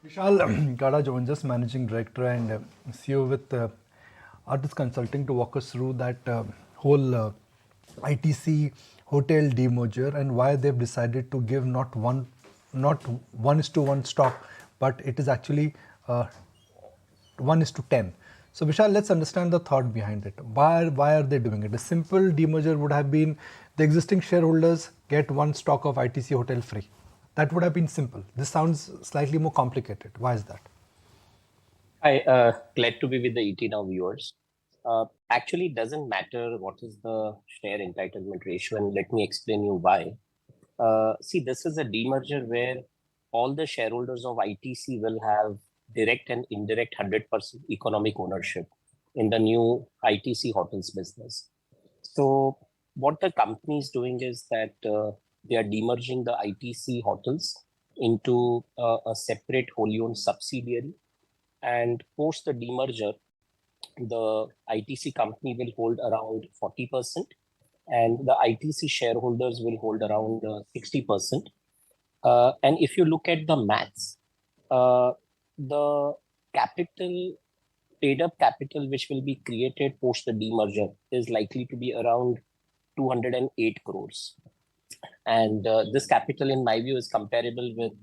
Vishal Gada joins us, Managing Director and CEO with Aurtus Consulting, to walk us through that whole ITC hotel demerger and why they've decided to give not 1:1 stock, but it is actually 1:10. So Vishal, let's understand the thought behind it. Why are they doing it? A simple demerger would have been the existing shareholders get one stock of ITC Hotel free. That would have been simple. This sounds slightly more complicated. Why is that? Hi, glad to be with the ET Now viewers. Actually, it doesn't matter what is the share entitlement ratio, and let me explain you why. See, this is a demerger where all the shareholders of ITC will have direct and indirect 100% economic ownership in the new ITC Hotels business. So what the company is doing is that they are demerging the ITC Hotels into a separate wholly owned subsidiary. And post the demerger, the ITC company will hold around 40%, and the ITC shareholders will hold around 60%. And if you look at the maths, the capital, paid up capital, which will be created post the demerger is likely to be around 208 crores. And this capital, in my view, is comparable with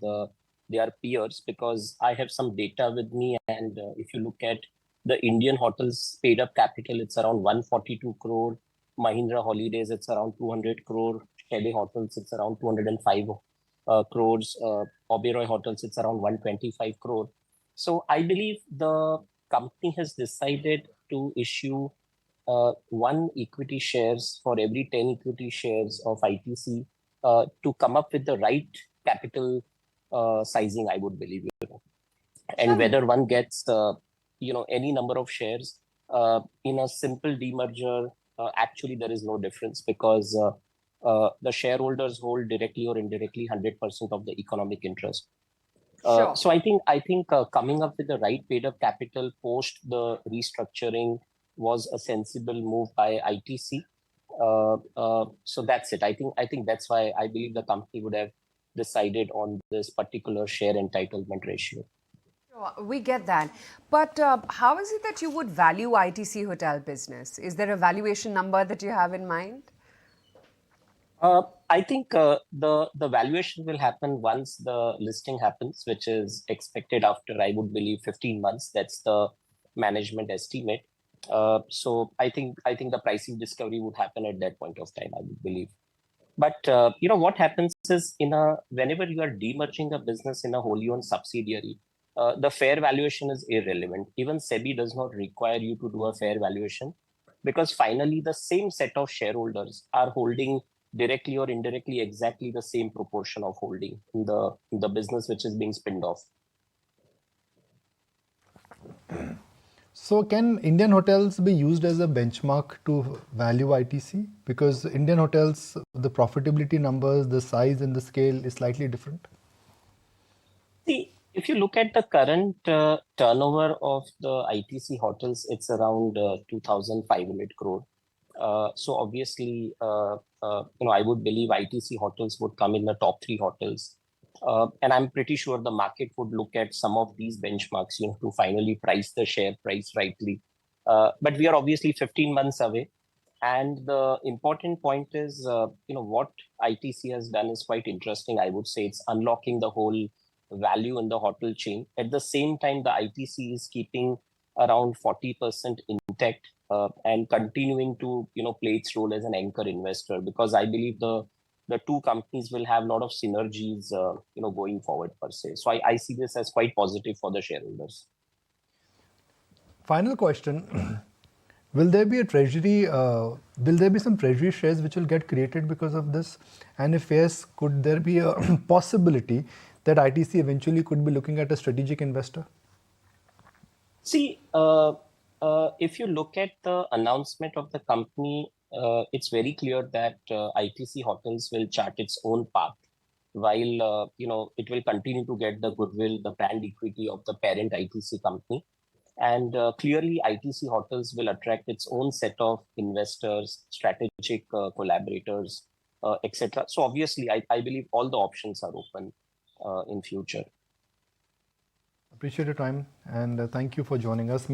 their peers because I have some data with me. And if you look at the Indian hotels paid up capital, it's around 142 crore. Mahindra Holidays, it's around 200 crore. Chalet Hotels, it's around 205 crores. Oberoi Hotels, it's around 125 crore. So I believe the company has decided to issue one equity shares for every 10 equity shares of ITC to come up with the right capital sizing, I would believe. And whether one gets, any number of shares in a simple demerger, actually there is no difference because the shareholders hold directly or indirectly 100% of the economic interest. So I think coming up with the right paid up capital post the restructuring was a sensible move by ITC. So that's it. I think that's why I believe the company would have decided on this particular share entitlement ratio. We get that. But how is it that you would value ITC hotel business? Is there a valuation number that you have in mind? I think the valuation will happen once the listing happens, which is expected after, I would believe, 15 months. That's the management estimate. So I think the pricing discovery would happen at that point of time, I would believe. But what happens is whenever you are demerging a business in a wholly owned subsidiary, the fair valuation is irrelevant. Even SEBI does not require you to do a fair valuation because finally the same set of shareholders are holding directly or indirectly exactly the same proportion of holding in the business which is being spinned off. So can Indian hotels be used as a benchmark to value ITC? Because Indian hotels, the profitability numbers, the size and the scale is slightly different. See, if you look at the current turnover of the ITC hotels, it's around 2,500 crore. So obviously, I would believe ITC hotels would come in the top 3 hotels. And I'm pretty sure the market would look at some of these benchmarks, to finally price the share price rightly. But we are obviously 15 months away. And the important point is, what ITC has done is quite interesting. I would say it's unlocking the whole value in the hotel chain. At the same time, the ITC is keeping around 40% intact and continuing to, play its role as an anchor investor because I believe the two companies will have a lot of synergies, going forward per se. So I see this as quite positive for the shareholders. Final question. Will there be some treasury shares which will get created because of this? And if yes, could there be a possibility that ITC eventually could be looking at a strategic investor? See, if you look at the announcement of the company, it's very clear that ITC Hotels will chart its own path while, it will continue to get the goodwill, the brand equity of the parent ITC company. And clearly, ITC Hotels will attract its own set of investors, strategic collaborators, etc. So obviously, I believe all the options are open in future. Appreciate your time and thank you for joining us.